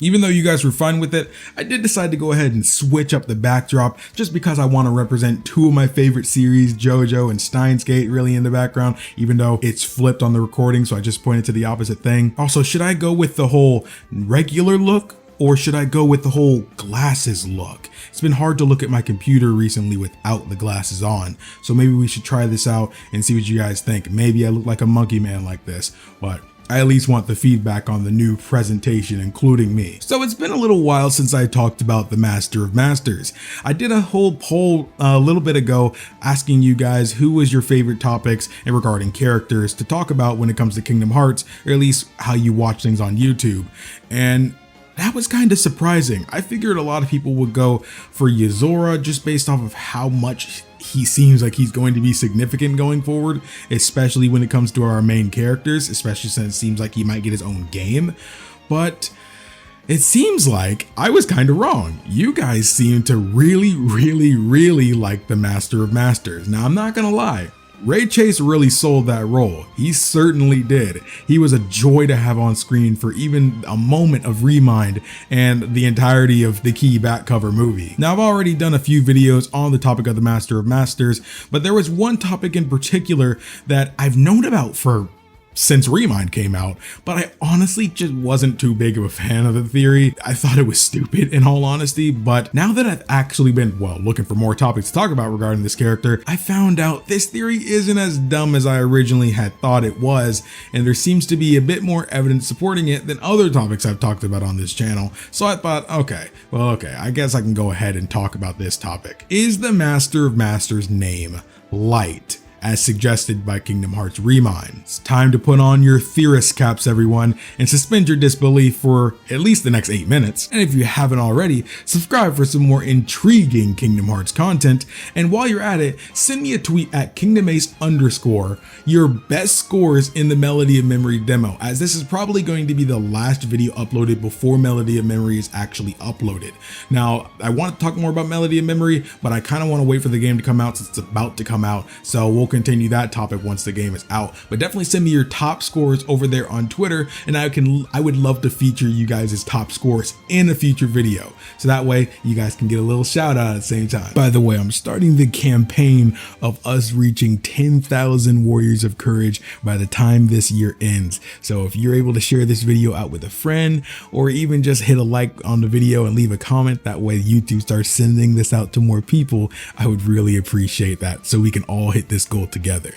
Even though you guys were fine with it, I did decide to go ahead and switch up the backdrop just because I want to represent two of my favorite series, JoJo and Steins Gate, really in the background, even though it's flipped on the recording, so I just pointed to the opposite thing. Also, should I go with the whole regular look, or should I go with the whole glasses look? It's been hard to look at my computer recently without the glasses on, so maybe we should try this out and see what you guys think. Maybe I look like a monkey man like this, but I at least want the feedback on the new presentation, including me. So it's been a little while since I talked about the Master of Masters. I did a whole poll a little bit ago asking you guys who was your favorite topics and regarding characters to talk about when it comes to Kingdom Hearts, or at least how you watch things on YouTube. And that was kind of surprising. I figured a lot of people would go for Yozora just based off of how much he seems like he's going to be significant going forward, especially when it comes to our main characters, especially since it seems like he might get his own game. But it seems like I was kind of wrong. You guys seem to really like the Master of Masters. Now, I'm not gonna lie, Ray Chase really sold that role. He certainly did. He was a joy to have on screen for even a moment of Remind and the entirety of the key back cover movie. Now, I've already done a few videos on the topic of the Master of Masters, but there was one topic in particular that I've known about since Remind came out, but I honestly just wasn't too big of a fan of the theory. I thought it was stupid in all honesty, but now that I've actually been, well, looking for more topics to talk about regarding this character, I found out this theory isn't as dumb as I originally had thought it was, and there seems to be a bit more evidence supporting it than other topics I've talked about on this channel. So I thought, okay, I guess I can go ahead and talk about this topic. Is the Master of Masters name Light, as suggested by Kingdom Hearts Remind? It's time to put on your theorist caps, everyone, and suspend your disbelief for at least the next 8 minutes. And if you haven't already, subscribe for some more intriguing Kingdom Hearts content. And while you're at it, send me a tweet at KingdomAce_ your best scores in the Melody of Memory demo, as this is probably going to be the last video uploaded before Melody of Memory is actually uploaded. Now, I want to talk more about Melody of Memory, but I kind of want to wait for the game to come out since it's about to come out. So we'll continue that topic once the game is out, but definitely send me your top scores over there on Twitter, and I would love to feature you guys' top scores in a future video, so that way you guys can get a little shout out at the same time. By the way, I'm starting the campaign of us reaching 10,000 Warriors of Courage by the time this year ends. So if you're able to share this video out with a friend, or even just hit a like on the video and leave a comment, that way YouTube starts sending this out to more people, I would really appreciate that, so we can all hit this goal together.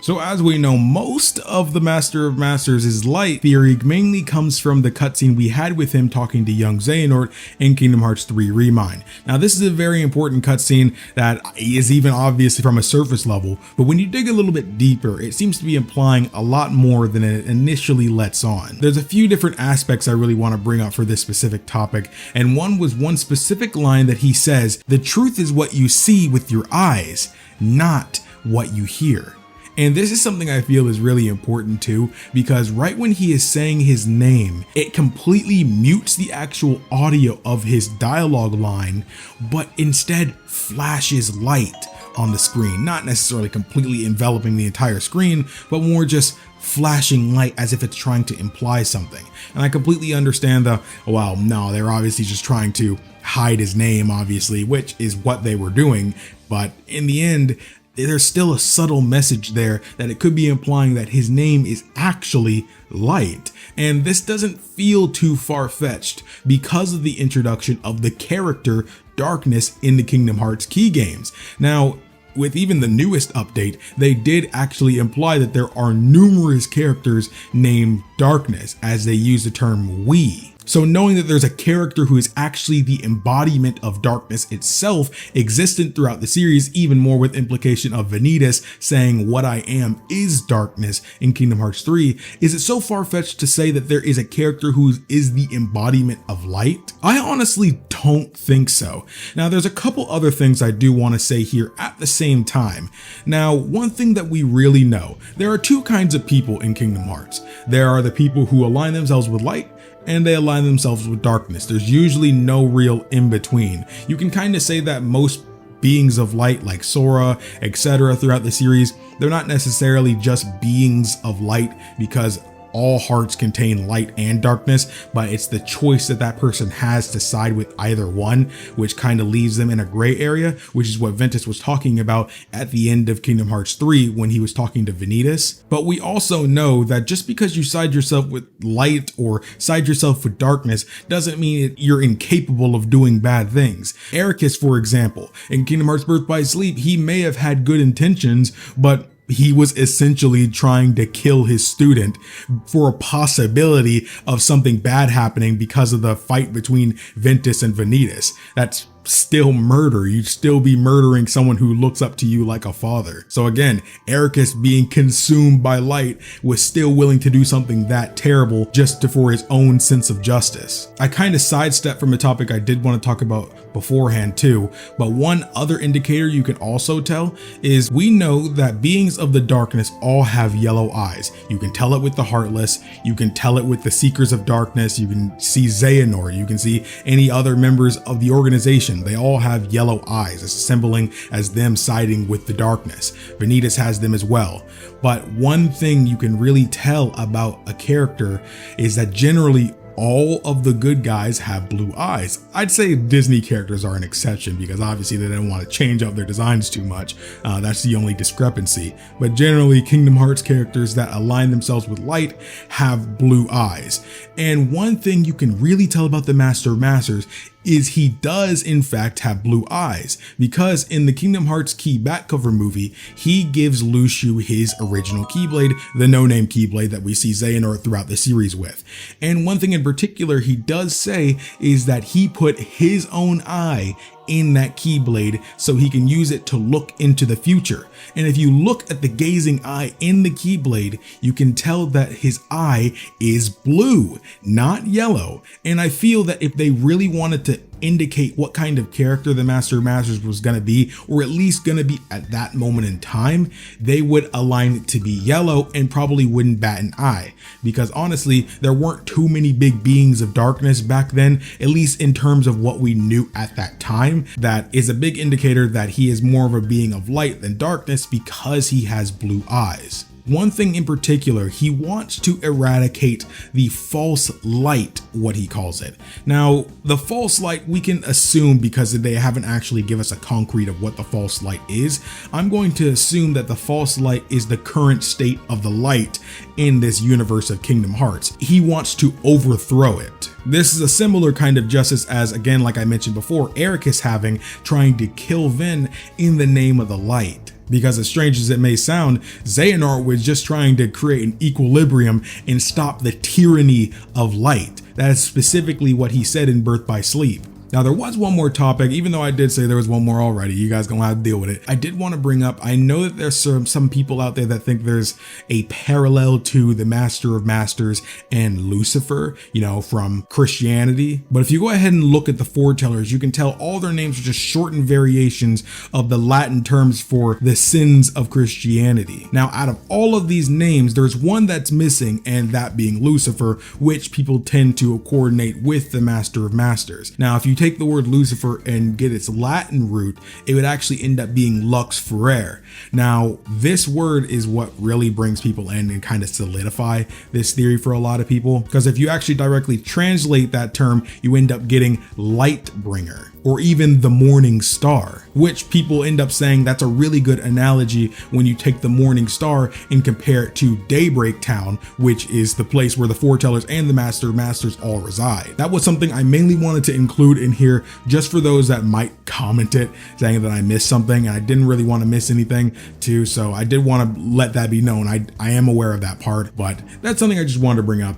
So as we know, most of the Master of Masters' Light theory mainly comes from the cutscene we had with him talking to young Xehanort in Kingdom Hearts 3 Remind. Now, this is a very important cutscene that is even obvious from a surface level, but when you dig a little bit deeper, it seems to be implying a lot more than it initially lets on. There's a few different aspects I really want to bring up for this specific topic, and one was one specific line that he says, "The truth is what you see with your eyes, not what you hear." And this is something I feel is really important too, because right when he is saying his name, it completely mutes the actual audio of his dialogue line, but instead flashes light on the screen, not necessarily completely enveloping the entire screen, but more just flashing light as if it's trying to imply something. And I completely understand well, no, they're obviously just trying to hide his name, obviously, which is what they were doing. But in the end, there's still a subtle message there that it could be implying that his name is actually Light. And this doesn't feel too far-fetched because of the introduction of the character Darkness in the Kingdom Hearts key games. Now, with even the newest update, they did actually imply that there are numerous characters named Darkness, as they use the term we. So knowing that there's a character who is actually the embodiment of darkness itself existent throughout the series, even more with implication of Vanitas saying what I am is darkness in Kingdom Hearts 3, is it so far-fetched to say that there is a character who is the embodiment of light? I honestly don't think so. Now, there's a couple other things I do want to say here at the same time. Now, one thing that we really know, there are two kinds of people in Kingdom Hearts. There are the people who align themselves with light, and they align themselves with darkness. There's usually no real in between. You can kind of say that most beings of light like Sora, etc. throughout the series, they're not necessarily just beings of light, because all hearts contain light and darkness, but it's the choice that that person has to side with either one, which kind of leaves them in a gray area, which is what Ventus was talking about at the end of Kingdom Hearts 3 when he was talking to Vanitas. But we also know that just because you side yourself with light or side yourself with darkness doesn't mean you're incapable of doing bad things. Ericus, for example, in Kingdom Hearts Birth by Sleep, he may have had good intentions, but he was essentially trying to kill his student for a possibility of something bad happening because of the fight between Ventus and Vanitas. That's still murder. You'd still be murdering someone who looks up to you like a father. So again, Ericus, being consumed by light, was still willing to do something that terrible just for his own sense of justice. I kind of sidestepped from a topic I did want to talk about beforehand too, but one other indicator you can also tell is we know that beings of the darkness all have yellow eyes. You can tell it with the Heartless, you can tell it with the Seekers of Darkness, you can see Xehanort, you can see any other members of the organization. They all have yellow eyes, assembling as them siding with the darkness. Vanitas has them as well. But one thing you can really tell about a character is that generally all of the good guys have blue eyes. I'd say Disney characters are an exception because obviously they don't want to change up their designs too much. That's the only discrepancy. But generally, Kingdom Hearts characters that align themselves with light have blue eyes. And one thing you can really tell about the Master of Masters is he does in fact have blue eyes, because in the Kingdom Hearts Key back cover movie, he gives Luxu his original Keyblade, the no-name Keyblade that we see Xehanort throughout the series with. And one thing in particular he does say is that he put his own eye in that Keyblade so he can use it to look into the future. And if you look at the gazing eye in the Keyblade, you can tell that his eye is blue, not yellow. And I feel that if they really wanted to indicate what kind of character the Master of Masters was going to be, or at least going to be at that moment in time, they would align it to be yellow and probably wouldn't bat an eye, because honestly there weren't too many big beings of darkness back then, at least in terms of what we knew at that time. That is a big indicator that he is more of a being of light than darkness because he has blue eyes. One thing in particular, he wants to eradicate the false light, what he calls it. Now, the false light, we can assume because they haven't actually given us a concrete of what the false light is. I'm going to assume that the false light is the current state of the light in this universe of Kingdom Hearts. He wants to overthrow it. This is a similar kind of justice as, again, like I mentioned before, Ericus having, trying to kill Ven in the name of the light. Because as strange as it may sound, Xehanort was just trying to create an equilibrium and stop the tyranny of light. That is specifically what he said in Birth by Sleep. Now, there was one more topic, even though I did say there was one more already. You guys gonna have to deal with it. I did want to bring up, I know that there's some people out there that think there's a parallel to the Master of Masters and Lucifer, you know, from Christianity. But if you go ahead and look at the foretellers, you can tell all their names are just shortened variations of the Latin terms for the sins of Christianity. Now, out of all of these names, there's one that's missing, and that being Lucifer, which people tend to coordinate with the Master of Masters. Now, if you take the word Lucifer and get its Latin root, it would actually end up being lux ferere. Now, this word is what really brings people in and kind of solidify this theory for a lot of people, because if you actually directly translate that term, you end up getting light bringer, or even the morning star, which people end up saying that's a really good analogy when you take the morning star and compare it to Daybreak Town, which is the place where the foretellers and the Master of Masters all reside. That was something I mainly wanted to include in here just for those that might comment it saying that I missed something, and I didn't really want to miss anything too, so I did want to let that be known. I am aware of that part, but that's something I just wanted to bring up.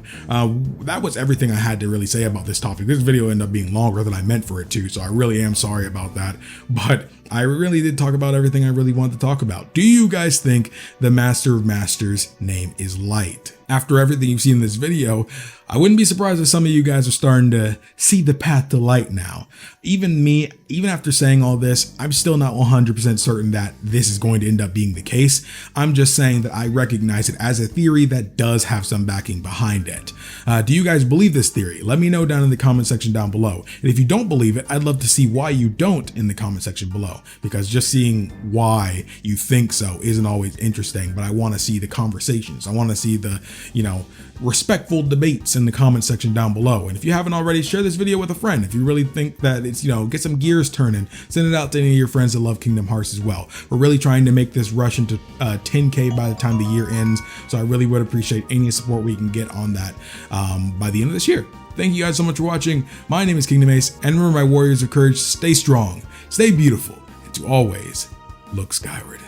That was everything I had to really say about this topic. This video ended up being longer than I meant for it to, so I really am sorry about that, but I really did talk about everything I really wanted to talk about. Do you guys think the Master of Masters name is Light? after everything you've seen in this video, I wouldn't be surprised if some of you guys are starting to see the path to light now. Even me, even after saying all this, I'm still not 100% certain that this is going to end up being the case. I'm just saying that I recognize it as a theory that does have some backing behind it. Do you guys believe this theory? Let me know down in the comment section down below. And if you don't believe it, I'd love to see why you don't in the comment section below, because just seeing why you think so isn't always interesting, but I want to see the conversations. I want to see the, respectful debates in the comment section down below. And if you haven't already, share this video with a friend. If you really think that it's, get some gears turning, send it out to any of your friends that love Kingdom Hearts as well. We're really trying to make this rush into 10K by the time the year ends. So I really would appreciate any support we can get on that by the end of this year. Thank you guys so much for watching. My name is KingdomAce, and remember, my warriors of courage, stay strong, stay beautiful, and to always look skyward.